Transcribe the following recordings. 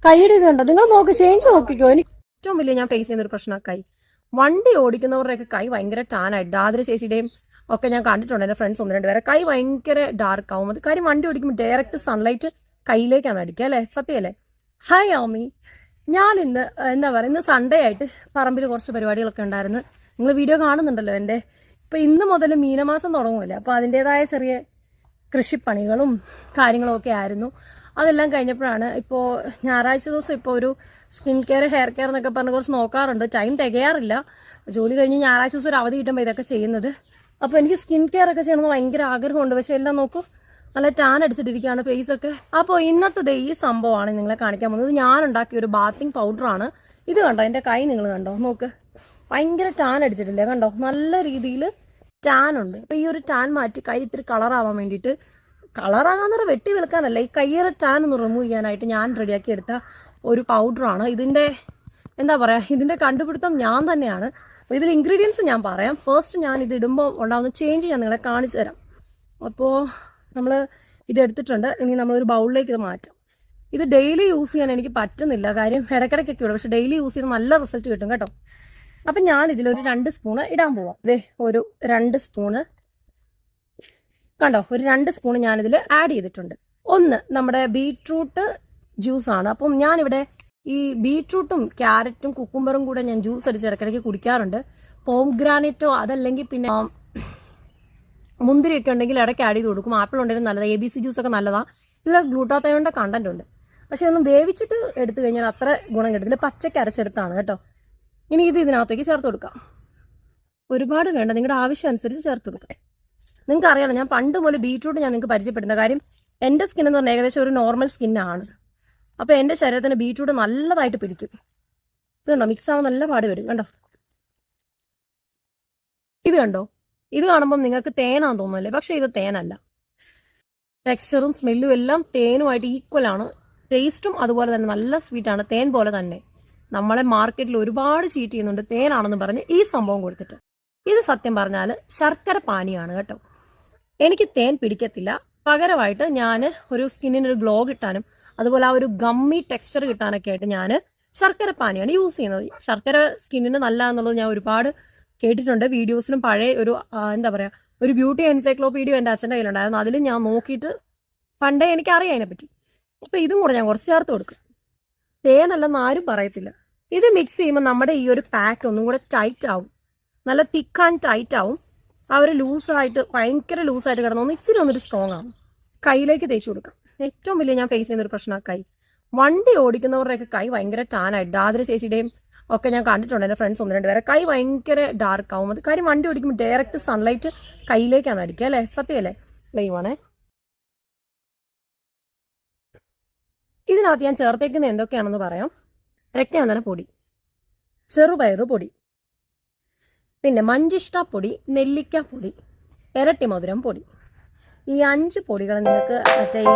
കൈയുടെ ഇതുണ്ടോ? നിങ്ങൾ നോക്ക്, ചേഞ്ച് നോക്കിക്കോ. എനിക്ക് ഏറ്റവും വലിയ ഞാൻ ഫേസ് ചെയ്യുന്ന ഒരു പ്രശ്നം കൈ. വണ്ടി ഓടിക്കുന്നവരുടെയൊക്കെ കൈ ഭയങ്കര ടാനായിട്ട്, ആതിര ചേച്ചിയുടെയും ഒക്കെ ഞാൻ കണ്ടിട്ടുണ്ട്. എൻ്റെ ഫ്രണ്ട്സ് ഒന്ന് രണ്ട് പേരെ കൈ ഭയങ്കര ഡാർക്ക് ആവും. അത് കാര്യം വണ്ടി ഓടിക്കുമ്പോൾ ഡയറക്റ്റ് സൺലൈറ്റ് കയ്യിലേക്കാണ് അടിക്കുക അല്ലേ? സത്യമല്ലേ? ഹായ് ഓമി, ഞാൻ ഇന്ന് എന്താ പറയുക, ഇന്ന് സൺഡേ ആയിട്ട് പറമ്പിൽ കുറച്ച് പരിപാടികളൊക്കെ ഉണ്ടായിരുന്നു. നിങ്ങൾ വീഡിയോ കാണുന്നുണ്ടല്ലോ എൻ്റെ. ഇപ്പം ഇന്ന് മുതൽ മീനമാസം തുടങ്ങുമല്ലേ, അപ്പോൾ അതിൻ്റെതായ ചെറിയ കൃഷിപ്പണികളും കാര്യങ്ങളും ഒക്കെ ആയിരുന്നു. അതെല്ലാം കഴിഞ്ഞപ്പോഴാണ് ഇപ്പോൾ ഞായറാഴ്ച ദിവസം ഇപ്പോൾ ഒരു സ്കിൻ കെയർ, ഹെയർ കെയർ എന്നൊക്കെ പറഞ്ഞ് കുറച്ച് നോക്കാറുണ്ട്. ടൈം തികയാറില്ല. ജോലി കഴിഞ്ഞ് ഞായറാഴ്ച ദിവസം ഒരു അവധി കിട്ടുമ്പോൾ ഇതൊക്കെ ചെയ്യുന്നത്. അപ്പോൾ എനിക്ക് സ്കിൻ കെയർ ഒക്കെ ചെയ്യണമെന്ന് ഭയങ്കര ആഗ്രഹമുണ്ട്. പക്ഷേ എല്ലാം നോക്കൂ, നല്ല ടാൻ അടിച്ചിട്ടിരിക്കുകയാണ് ഫേസൊക്കെ. അപ്പോൾ ഇന്നത്തെ ഈ സംഭവമാണ് നിങ്ങളെ കാണിക്കാൻ പോകുന്നത്. ഞാൻ ഉണ്ടാക്കിയ ഒരു ബാത്തിങ് പൗഡറാണ് ഇത്. കണ്ടോ എൻ്റെ കൈ, നിങ്ങൾ കണ്ടോ? നോക്ക്, ഭയങ്കര ടാൻ അടിച്ചിട്ടില്ലേ? കണ്ടോ, നല്ല രീതിയിൽ ടാൻ ഉണ്ട്. അപ്പോൾ ഈ ഒരു ടാൻ മാറ്റി കൈ ഇത്തിരി കളറാവാൻ വേണ്ടിയിട്ട്, കളറാകാന്ന് വെട്ടി വെളുക്കാനല്ല, ഈ കയ്യേറെ ടാൻ ഒന്ന് റിമൂവ് ചെയ്യാനായിട്ട് ഞാൻ റെഡിയാക്കി എടുത്ത ഒരു പൗഡറാണ്. ഇതിൻ്റെ എന്താ പറയുക, ഇതിൻ്റെ കണ്ടുപിടുത്തം ഞാൻ തന്നെയാണ്. അപ്പോൾ ഇതിൽ ഇൻഗ്രീഡിയൻസ് ഞാൻ പറയാം. ഫസ്റ്റ് ഞാൻ ഇത് ഇടുമ്പോൾ ഉണ്ടാകുന്ന ചേഞ്ച് ഞാൻ നിങ്ങളെ കാണിച്ചു തരാം. അപ്പോൾ നമ്മൾ ഇത് എടുത്തിട്ടുണ്ട്. ഇനി നമ്മളൊരു ബൗളിലേക്ക് ഇത് മാറ്റാം. ഇത് ഡെയിലി യൂസ് ചെയ്യാൻ എനിക്ക് പറ്റുന്നില്ല, കാര്യം ഇടയ്ക്കിടയ്ക്കൊക്കെ ഇടും. പക്ഷേ ഡെയിലി യൂസ് ചെയ്ത് നല്ല റിസൾട്ട് കിട്ടും കേട്ടോ. അപ്പം ഞാൻ ഇതിലൊരു 2 സ്പൂണ് ഇടാൻ പോവാം. ഇതേ ഒരു 2 സ്പൂണ് കണ്ടോ, ഒരു 2 സ്പൂണ് ഞാനിതിൽ ആഡ് ചെയ്തിട്ടുണ്ട്. ഒന്ന് നമ്മുടെ ബീട്രൂട്ട് ജ്യൂസാണ്. അപ്പം ഞാനിവിടെ ഈ ബീട്രൂട്ടും ക്യാരറ്റും കുക്കുംബറും കൂടെ ഞാൻ ജ്യൂസ് അടിച്ച് ഇടയ്ക്കിടയ്ക്ക് കുടിക്കാറുണ്ട്. പോംഗ്രാനൈറ്റോ അതല്ലെങ്കിൽ പിന്നെ മുന്തിരിയൊക്കെ ഉണ്ടെങ്കിൽ ഇടയ്ക്ക് ആഡ് ചെയ്ത് കൊടുക്കും. ആപ്പിൾ ഉണ്ടെങ്കിൽ നല്ലതാണ്. ABC ജ്യൂസൊക്കെ നല്ലതാണ്. ഇതിൽ ഗ്ലൂട്ടാത്തയോണിൻ്റെ കണ്ടന്റ് ഉണ്ട്. പക്ഷെ ഒന്നും വേവിച്ചിട്ട് എടുത്തു കഴിഞ്ഞാൽ അത്ര ഗുണം കിട്ടും. ഇതിൽ പച്ചയ്ക്ക് അരച്ചെടുത്താണ് കേട്ടോ. ഇനി ഇത് ഇതിനകത്തേക്ക് ചേർത്ത് കൊടുക്കാം. ഒരുപാട് വേണ്ട, നിങ്ങളുടെ ആവശ്യം അനുസരിച്ച് ചേർത്ത് കൊടുക്കാം. നിങ്ങൾക്ക് അറിയാലോ, ഞാൻ പണ്ട് മുതൽ ബീട്രൂട്ട് ഞാൻ നിങ്ങൾക്ക് പരിചയപ്പെടുന്ന കാര്യം, എൻ്റെ സ്കിൻ എന്ന് പറഞ്ഞാൽ ഏകദേശം ഒരു നോർമൽ സ്കിന്നാണ്. അപ്പോൾ എൻ്റെ ശരീരത്തിന് ബീട്രൂട്ട് നല്ലതായിട്ട് പിടിക്കും. ഇത് കണ്ടോ, മിക്സ് ആവാൻ നല്ല പാട് വരും. കണ്ടോ, ഇത് കണ്ടോ, ഇത് കാണുമ്പം നിങ്ങൾക്ക് തേനാന്ന് തോന്നുമല്ലേ? പക്ഷേ ഇത് തേനല്ല. ടെക്സ്ചറും സ്മെല്ലും എല്ലാം തേനുമായിട്ട് ഈക്വലാണ്. ടേസ്റ്റും അതുപോലെ തന്നെ നല്ല സ്വീറ്റാണ്, തേൻ പോലെ തന്നെ. നമ്മളെ മാർക്കറ്റിൽ ഒരുപാട് ചീറ്റ് ചെയ്യുന്നുണ്ട് തേനാണെന്ന് പറഞ്ഞ് ഈ സംഭവം കൊടുത്തിട്ട്. ഇത് സത്യം പറഞ്ഞാൽ ശർക്കര പാനിയാണ് കേട്ടോ. എനിക്ക് തേൻ പിടിക്കത്തില്ല. പകരമായിട്ട് ഞാൻ ഒരു സ്കിന്നിനൊരു ഗ്ലോ കിട്ടാനും അതുപോലെ ആ ഒരു ഗമ്മി ടെക്സ്ചർ കിട്ടാനൊക്കെ ആയിട്ട് ഞാൻ ശർക്കര പാനിയാണ് യൂസ് ചെയ്യുന്നത്. ശർക്കര സ്കിന്നിന് നല്ല എന്നുള്ളത് ഞാൻ ഒരുപാട് കേട്ടിട്ടുണ്ട്. വീഡിയോസിലും പഴയ ഒരു എന്താ പറയുക, ഒരു ബ്യൂട്ടി എൻസൈക്ലോപീഡിയ എൻ്റെ അച്ഛൻ്റെ കയ്യിലുണ്ടായിരുന്നു. അതിൽ ഞാൻ നോക്കിയിട്ട് പണ്ടേ എനിക്കറിയാം അതിനെപ്പറ്റി. അപ്പോൾ ഇതും കൂടെ ഞാൻ കുറച്ച് ചേർത്ത് കൊടുക്കും. തേനല്ലെന്ന് ആരും പറയത്തില്ല. ഇത് മിക്സ് ചെയ്യുമ്പോൾ നമ്മുടെ ഈ ഒരു പാക്ക് ഒന്നും കൂടെ ടൈറ്റ് ആവും, നല്ല തിക്ക് ആൻഡ് ടൈറ്റ് ആവും. ആ ഒരു ലൂസായിട്ട്, ഭയങ്കര ലൂസായിട്ട് കിടന്നു ഇച്ചിരി ഒന്നൊരു സ്ട്രോങ് ആവും. കയ്യിലേക്ക് തേച്ച് കൊടുക്കാം. ഏറ്റവും വലിയ ഞാൻ ഫേസ് ചെയ്യുന്ന ഒരു പ്രശ്നമാണ് കൈ. വണ്ടി ഓടിക്കുന്നവരുടെയൊക്കെ കൈ ഭയങ്കര ടാനായിട്ട്, ആതിര ചേച്ചിയുടെയും ഒക്കെ ഞാൻ കണ്ടിട്ടുണ്ട്. എൻ്റെ ഫ്രണ്ട്സ് ഒന്ന് രണ്ട് പേരെ കൈ ഭയങ്കര ഡാർക്ക് ആവും. അത് കാര്യം വണ്ടി ഓടിക്കുമ്പോൾ ഡയറക്റ്റ് സൺലൈറ്റ് കയ്യിലേക്കാണ് അടിക്കുക അല്ലേ? സത്യമല്ലേ? ലൈവാണേ. ഇതിനകത്ത് ഞാൻ ചേർത്തേക്കുന്ന എന്തൊക്കെയാണെന്ന് പറയാം. രക്തചന്ദന പൊടി, ചെറുപയറ് പൊടി, പിന്നെ മഞ്ചിഷ്ട പൊടി, നെല്ലിക്ക പൊടി, ഇരട്ടി മധുരം പൊടി. ഈ 5 പൊടികൾ നിങ്ങൾക്ക് മറ്റേ ഈ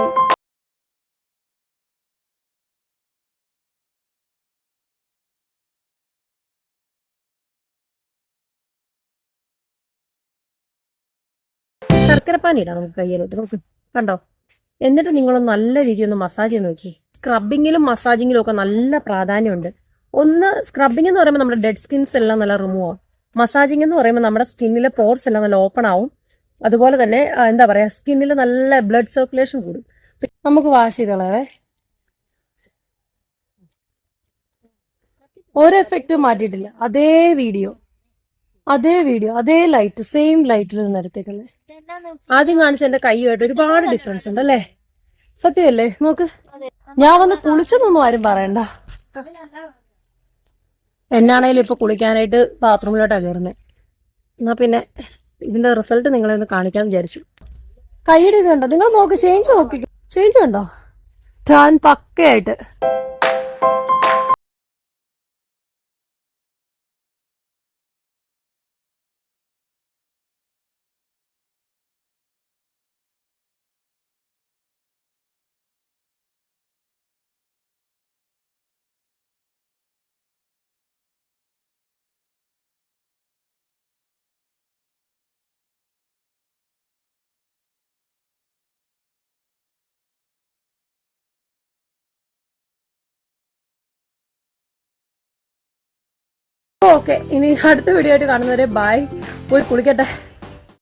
ശർക്കരപ്പാനി ഇടാം നമുക്ക് കയ്യിലോട്ട്. നോക്ക്, കണ്ടോ? എന്നിട്ട് നിങ്ങളൊന്ന് നല്ല രീതിയിൽ ഒന്ന് മസാജ് ചെയ്ത് നോക്കി. സ്ക്രബിങ്ങിലും മസാജിങ്ങിലും ഒക്കെ നല്ല പ്രാധാന്യമുണ്ട്. ഒന്ന് സ്ക്രബിംഗ് എന്ന് പറയുമ്പോൾ നമ്മുടെ ഡെഡ് സ്കിൻസ് എല്ലാം നല്ല റിമൂവ് ആവും. മസാജിങ് എന്ന് പറയുമ്പോൾ നമ്മുടെ സ്കിന്നിലെ പോർസ് എല്ലാം നല്ല ഓപ്പൺ ആവും. അതുപോലെ തന്നെ എന്താ പറയുക, സ്കിന്നിൽ നല്ല ബ്ലഡ് സർക്കുലേഷൻ കൂടും. നമുക്ക് വാഷ് ചെയ്ത് കളയവേ. ഒരു എഫക്റ്റ് മാറ്റിയിട്ടില്ല. അതേ വീഡിയോ, അതേ ലൈറ്റ്, സെയിം ലൈറ്റിൽ നിന്ന് എടുത്തേക്കല്ലേ. ആദ്യം കാണിച്ച എന്റെ കൈയുമായിട്ട് ഒരുപാട് ഡിഫറൻസ് ഉണ്ട് അല്ലേ? സത്യമല്ലേ? നോക്ക്, ഞാൻ വന്ന് കുളിച്ചെന്നൊന്നും ആരും പറയണ്ട. എന്നാണേലും ഇപ്പൊ കുളിക്കാനായിട്ട് ബാത്റൂമിലോട്ടാണ് കയറുന്നത്. എന്നാ പിന്നെ ഇതിന്റെ റിസൾട്ട് നിങ്ങളെ ഒന്ന് കാണിക്കാൻ വിചാരിച്ചു. കൈയുടെ ഇത് കണ്ടോ? നിങ്ങൾ നോക്ക്, ചേഞ്ച് നോക്കിക്കോ. ചേഞ്ച് കണ്ടോ? ടാൻ പക്കയായിട്ട്. ഓക്കെ, ഇനി അടുത്ത വീഡിയോ ആയിട്ട് കാണുന്നവരെ ബൈ. പോയി കുളിക്കട്ടെ.